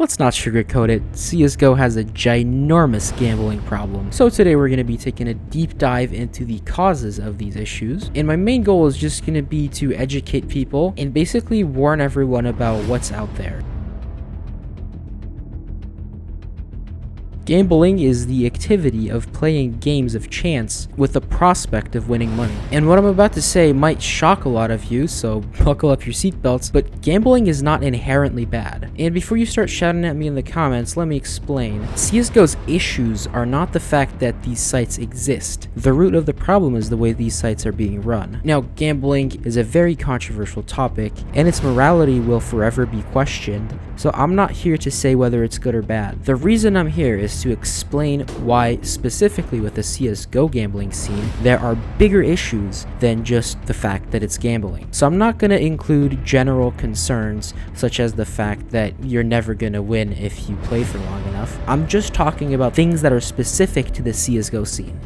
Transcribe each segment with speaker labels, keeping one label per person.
Speaker 1: let's not sugarcoat it, CSGO has a ginormous gambling problem. So today we're going to be taking a deep dive into the causes of these issues, and my main goal is just going to be to educate people and basically warn everyone about what's out there. Gambling is the activity of playing games of chance with the prospect of winning money. And what I'm about to say might shock a lot of you, so buckle up your seatbelts, but gambling is not inherently bad. And before you start shouting at me in the comments, let me explain. CSGO's issues are not the fact that these sites exist. The root of the problem is the way these sites are being run. Now, gambling is a very controversial topic, and its morality will forever be questioned, so I'm not here to say whether it's good or bad. The reason I'm here is to explain why, specifically with the CSGO gambling scene, there are bigger issues than just the fact that it's gambling. So I'm not going to include general concerns such as the fact that you're never going to win if you play for long enough. I'm just talking about things that are specific to the CSGO scene.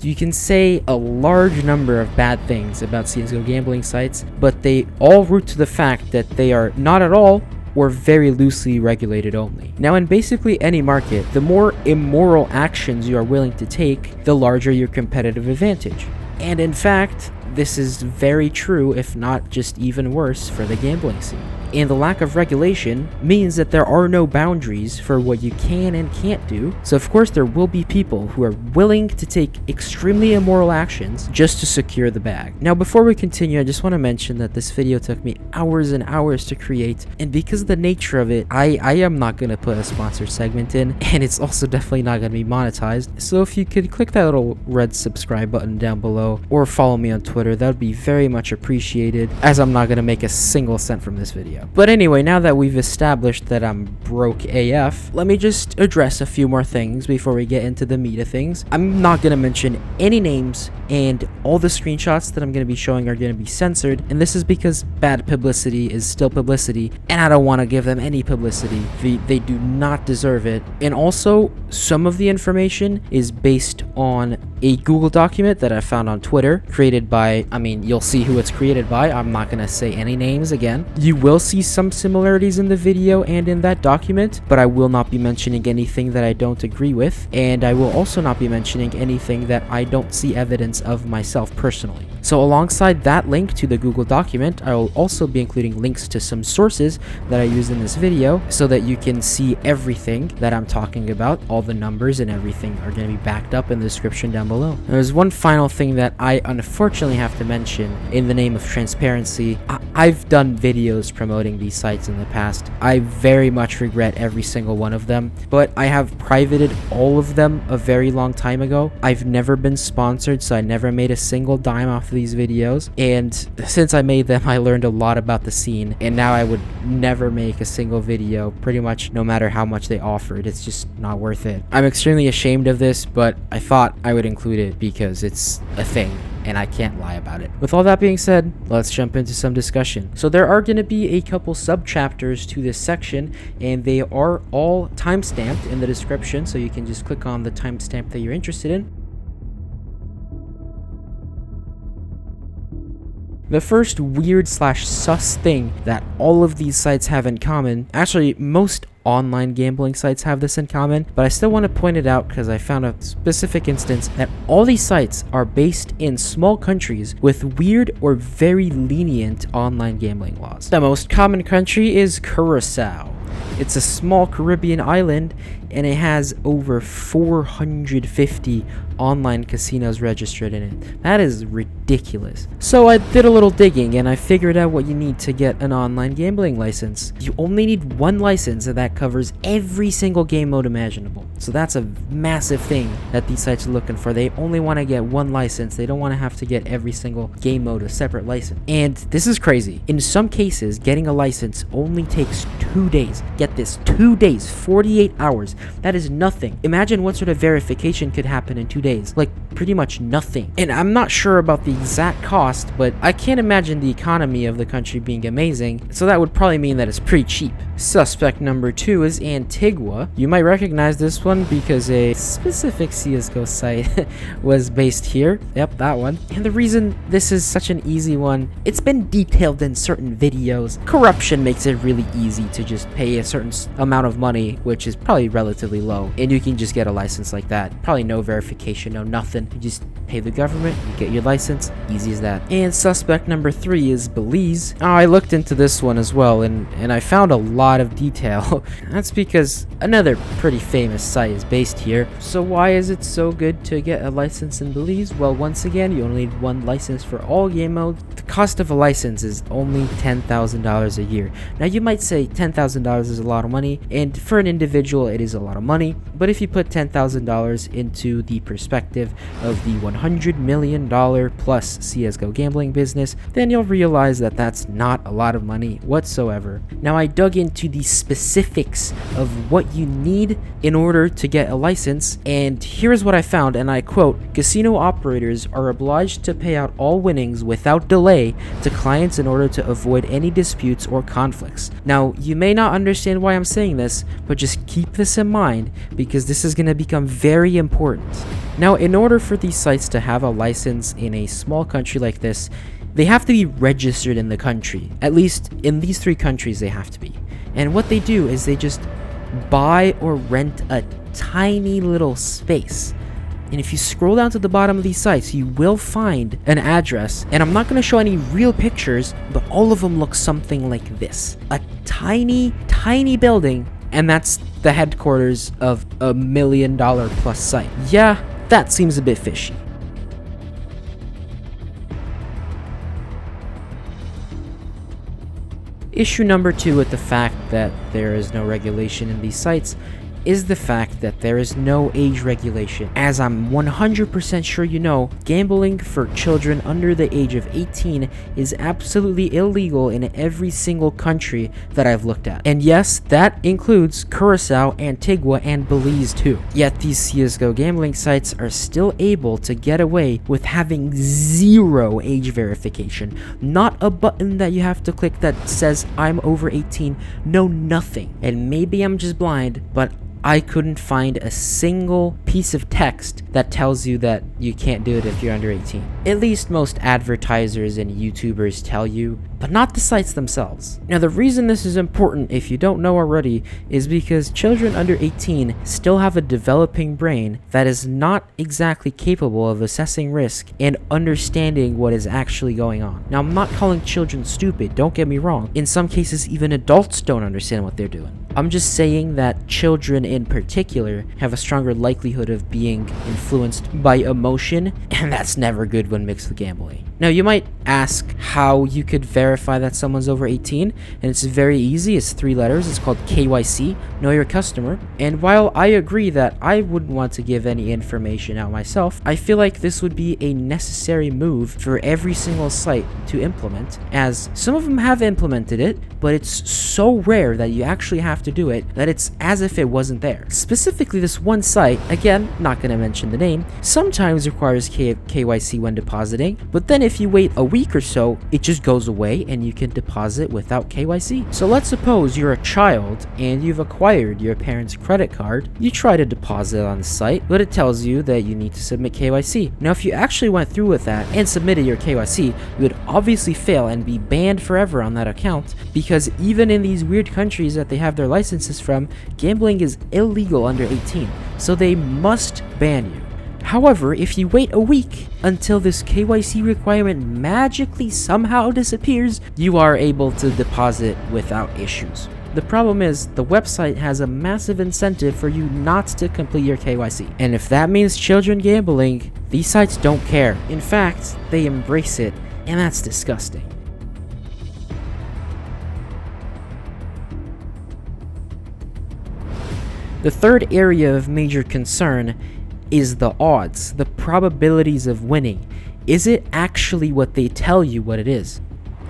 Speaker 1: You can say a large number of bad things about CSGO gambling sites, but they all root to the fact that they are not at all or very loosely regulated only. Now, in basically any market, the more immoral actions you are willing to take, the larger your competitive advantage. And in fact, this is very true, if not just even worse, for the gambling scene. And the lack of regulation means that there are no boundaries for what you can and can't do, so of course there will be people who are willing to take extremely immoral actions just to secure the bag. Now, before we continue, I just want to mention that this video took me hours and hours to create, and because of the nature of it, I am not going to put a sponsored segment in, and it's also definitely not going to be monetized, so if you could click that little red subscribe button down below, or follow me on Twitter, that would be very much appreciated, as I'm not going to make a single cent from this video. But anyway, now that we've established that I'm broke AF, let me just address a few more things before we get into the meat of things. I'm not going to mention any names, and all the screenshots that I'm going to be showing are going to be censored, and this is because bad publicity is still publicity, and I don't want to give them any publicity. They do not deserve it. And also, some of the information is based on a Google document that I found on Twitter, created by, you'll see who it's created by. I'm not going to say any names again. You will see some similarities in the video and in that document, but I will not be mentioning anything that I don't agree with, and I will also not be mentioning anything that I don't see evidence of myself personally. So alongside that link to the Google document, I will also be including links to some sources that I use in this video so that you can see everything that I'm talking about. All the numbers and everything are going to be backed up in the description down below. There's one final thing that I unfortunately have to mention in the name of transparency. I've done videos promoting these sites in the past. I very much regret every single one of them, but I have privated all of them a very long time ago. I've never been sponsored, so I never made a single dime off of these videos, and since I made them, I learned a lot about the scene, and now I would never make a single video, pretty much no matter how much they offered. It's just not worth it. I'm extremely ashamed of this, but I thought I would include it because it's a thing, and I can't lie about it. With all that being said, let's jump into some discussion. So there are going to be a couple sub-chapters to this section, and they are all timestamped in the description, so you can just click on the timestamp that you're interested in. The first weird/sus thing that all of these sites have in common, actually most online gambling sites have this in common, but I still want to point it out because I found a specific instance that all these sites are based in small countries with weird or very lenient online gambling laws. The most common country is Curacao. It's a small Caribbean island, and it has over 450 online casinos registered in it. That is ridiculous. So I did a little digging, and I figured out what you need to get an online gambling license. You only need one license, and that covers every single game mode imaginable. So that's a massive thing that these sites are looking for. They only want to get one license. They don't want to have to get every single game mode a separate license. And this is crazy. In some cases, getting a license only takes 2 days. Get this, 2 days, 48 hours. That is nothing. Imagine what sort of verification could happen in 2 days. Like, pretty much nothing. And I'm not sure about the exact cost, but I can't imagine the economy of the country being amazing, so that would probably mean that it's pretty cheap. Suspect number 2 is Antigua. You might recognize this one because a specific CSGO site was based here. Yep, that one. And the reason this is such an easy one, it's been detailed in certain videos. Corruption makes it really easy to just pay a certain amount of money, which is probably relatively low, and you can just get a license like that. Probably no verification, no nothing. You just pay the government, you get your license, easy as that. And suspect number 3 is Belize. I looked into this one as well, and I found a lot of detail. That's because another pretty famous site is based here. So why is it so good to get a license in Belize? Well, once again, you only need one license for all game modes. The cost of a license is only $10,000 a year. Now you might say $10,000 is a lot of money, and for an individual it is a lot of money, but if you put $10,000 into the perspective of the $100 million plus CSGO gambling business, then you'll realize that that's not a lot of money whatsoever. Now I dug into the specifics of what you need in order to get a license, and here's what I found, and I quote, "Casino operators are obliged to pay out all winnings without delay to clients in order to avoid any disputes or conflicts." Now, you may not understand why I'm saying this, but just keep this in mind because this is going to become very important. Now, in order for these sites to have a license in a small country like this, they have to be registered in the country. At least in these 3 countries they have to be. And what they do is they just buy or rent a tiny little space. And if you scroll down to the bottom of these sites, you will find an address. And I'm not going to show any real pictures, but all of them look something like this. A tiny, tiny building, and that's the headquarters of a $1 million plus site. Yeah, that seems a bit fishy. Issue number 2 with the fact that there is no regulation in these sites is the fact that there is no age regulation. As I'm 100% sure you know, gambling for children under the age of 18 is absolutely illegal in every single country that I've looked at. And yes, that includes Curacao, Antigua, and Belize too. Yet these CSGO gambling sites are still able to get away with having 0 age verification. Not a button that you have to click that says I'm over 18, no nothing. And maybe I'm just blind, but I couldn't find a single piece of text that tells you that you can't do it if you're under 18. At least most advertisers and YouTubers tell you, but not the sites themselves. Now, the reason this is important, if you don't know already, is because children under 18 still have a developing brain that is not exactly capable of assessing risk and understanding what is actually going on. Now, I'm not calling children stupid, don't get me wrong. In some cases, even adults don't understand what they're doing. I'm just saying that children in particular have a stronger likelihood of being influenced by emotion, and that's never good when mixed with gambling. Now, you might ask how you could verify that someone's over 18, and it's very easy. It's 3 letters. It's called KYC, Know Your Customer. And while I agree that I wouldn't want to give any information out myself, I feel like this would be a necessary move for every single site to implement, as some of them have implemented it, but it's so rare that you actually have to do it that it's as if it wasn't there. Specifically, this one site, again, not going to mention the name, sometimes requires KYC when depositing, but then if you wait a week or so, it just goes away and you can deposit without KYC. So let's suppose you're a child and you've acquired your parents' credit card. You try to deposit on the site, but it tells you that you need to submit KYC. Now, if you actually went through with that and submitted your KYC, you would obviously fail and be banned forever on that account, because even in these weird countries that they have their licenses from, gambling is illegal under 18, so they must ban you. However, if you wait a week until this KYC requirement magically somehow disappears, you are able to deposit without issues. The problem is, the website has a massive incentive for you not to complete your KYC. And if that means children gambling, these sites don't care. In fact, they embrace it, and that's disgusting. The third area of major concern is the odds, the probabilities of winning. Is it actually what they tell you what it is?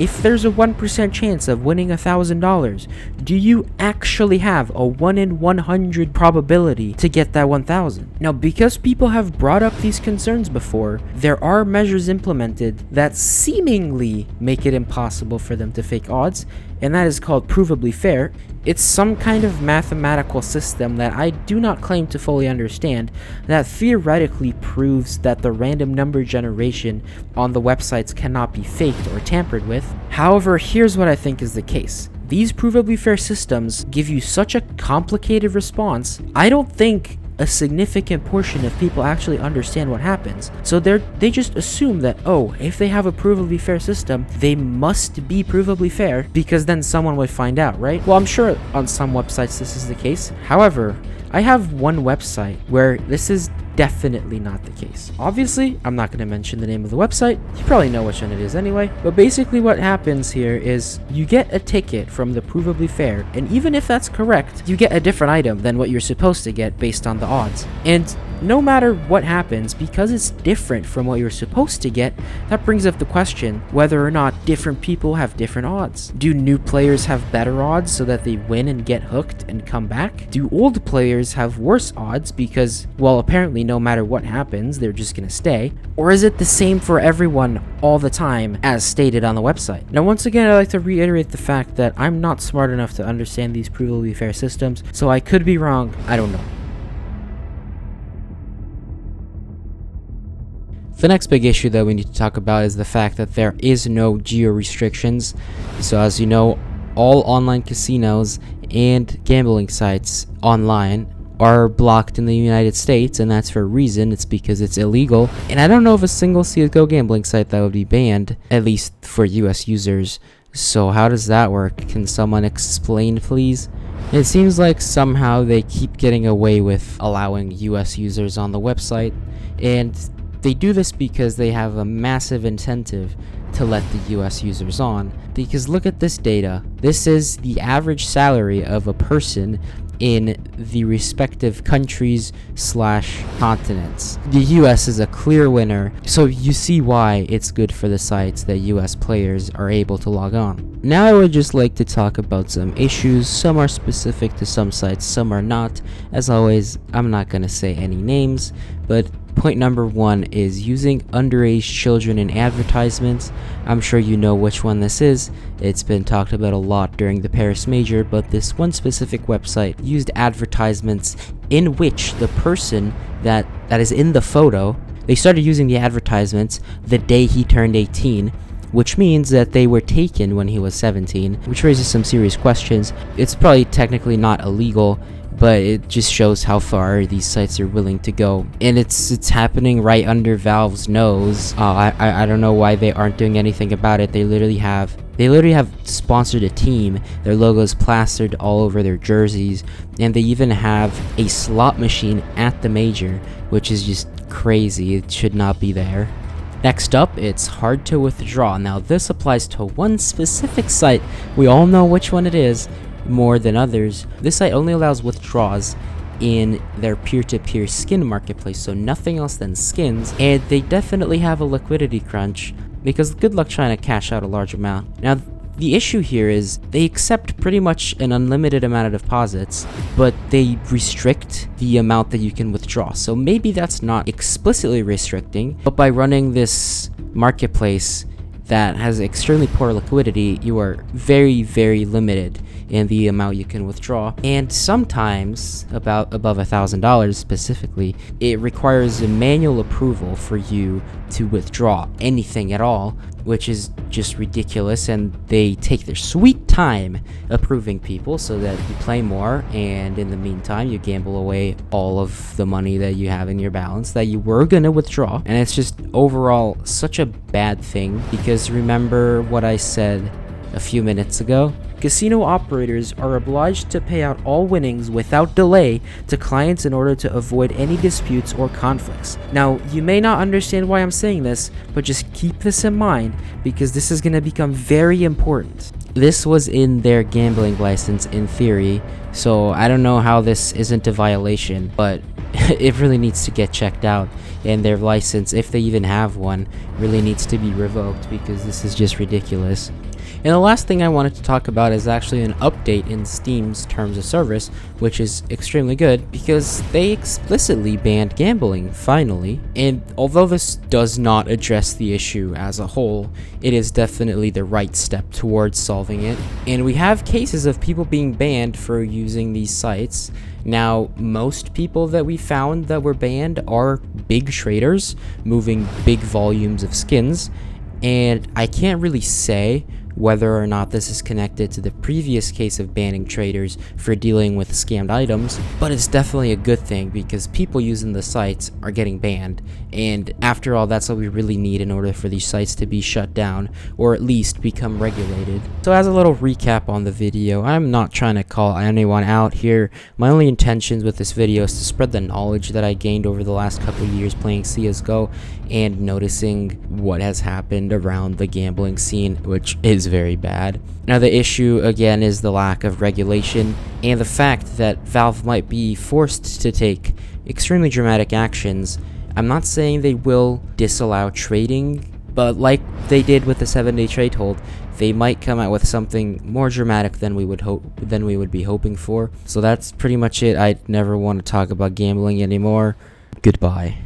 Speaker 1: if there's a 1% chance of winning $1,000, do you actually have a 1 in 100 probability to get that 1,000? Now, because people have brought up these concerns before, there are measures implemented that seemingly make it impossible for them to fake odds, and that is called Provably fair. It's some kind of mathematical system that I do not claim to fully understand that theoretically proves that the random number generation on the websites cannot be faked or tampered with. However, here's what I think is the case. These Provably fair systems give you such a complicated response, I don't think a significant portion of people actually understand what happens. So they just assume that, oh, if they have a provably fair system, they must be provably fair because then someone would find out, right? Well, I'm sure on some websites this is the case. However, I have one website where this is definitely not the case. Obviously, I'm not going to mention the name of the website. You probably know which one it is anyway. But basically what happens here is you get a ticket from the Provably fair, and even if that's correct, you get a different item than what you're supposed to get based on the odds. And no matter what happens, because it's different from what you're supposed to get, that brings up the question whether or not different people have different odds. Do new players have better odds so that they win and get hooked and come back? Do old players have worse odds because, well, apparently no matter what happens, they're just gonna stay? Or is it the same for everyone all the time as stated on the website? Now, once again, I'd like to reiterate the fact that I'm not smart enough to understand these provably fair systems, so I could be wrong. I don't know. The next big issue that we need to talk about is the fact that there is no geo restrictions. So as you know, all online casinos and gambling sites online are blocked in the United States, and that's for a reason. It's because it's illegal. And I don't know of a single CSGO gambling site that would be banned, at least for US users. So how does that work? Can someone explain, please? It seems like somehow they keep getting away with allowing US users on the website, and they do this because they have a massive incentive to let the US users on. Because look at this data. This is the average salary of a person in the respective countries / continents. The US is a clear winner, so you see why it's good for the sites that US players are able to log on. Now I would just like to talk about some issues. Some are specific to some sites, some are not. As always, I'm not gonna say any names, but point number 1 is using underage children in advertisements. I'm sure you know which one this is. It's been talked about a lot during the Paris Major, but this one specific website used advertisements in which the person that is in the photo, they started using the advertisements the day he turned 18, which means that they were taken when he was 17, which raises some serious questions. It's probably technically not illegal, but it just shows how far these sites are willing to go, and it's happening right under Valve's nose. I don't know why they aren't doing anything about it. They literally have sponsored a team. Their logos plastered all over their jerseys, and they even have a slot machine at the major, which is just crazy. It should not be there. Next up, it's hard to withdraw. Now this applies to one specific site. We all know which one it is more than others. This site only allows withdrawals in their peer-to-peer skin marketplace, so nothing else than skins, and they definitely have a liquidity crunch because good luck trying to cash out a large amount. Now the issue here is they accept pretty much an unlimited amount of deposits, but they restrict the amount that you can withdraw. So maybe that's not explicitly restricting, but by running this marketplace that has extremely poor liquidity, you are very, very limited in the amount you can withdraw. And sometimes, about above $1,000 specifically, it requires a manual approval for you to withdraw anything at all, which is just ridiculous, and they take their sweet time approving people so that you play more, and in the meantime you gamble away all of the money that you have in your balance that you were gonna withdraw. And it's just overall such a bad thing, because remember what I said a few minutes ago? Casino operators are obliged to pay out all winnings without delay to clients in order to avoid any disputes or conflicts. Now, you may not understand why I'm saying this, but just keep this in mind because this is going to become very important. This was in their gambling license in theory, so I don't know how this isn't a violation, but it really needs to get checked out, and their license, if they even have one, really needs to be revoked because this is just ridiculous. And the last thing I wanted to talk about is actually an update in Steam's terms of service, which is extremely good because they explicitly banned gambling, finally. And although this does not address the issue as a whole, it is definitely the right step towards solving it. And we have cases of people being banned for using these sites. Now, most people that we found that were banned are big traders moving big volumes of skins, and I can't really say whether or not this is connected to the previous case of banning traders for dealing with scammed items, but it's definitely a good thing because people using the sites are getting banned, and after all, that's what we really need in order for these sites to be shut down, or at least become regulated. So as a little recap on the video, I'm not trying to call anyone out here. My only intentions with this video is to spread the knowledge that I gained over the last couple of years playing CSGO and noticing what has happened around the gambling scene, which is very bad. Now the issue again is the lack of regulation and the fact that Valve might be forced to take extremely dramatic actions. I'm not saying they will disallow trading, but like they did with the 7-day trade hold, they might come out with something more dramatic than we would be hoping for. So that's pretty much it. I never want to talk about gambling anymore. Goodbye.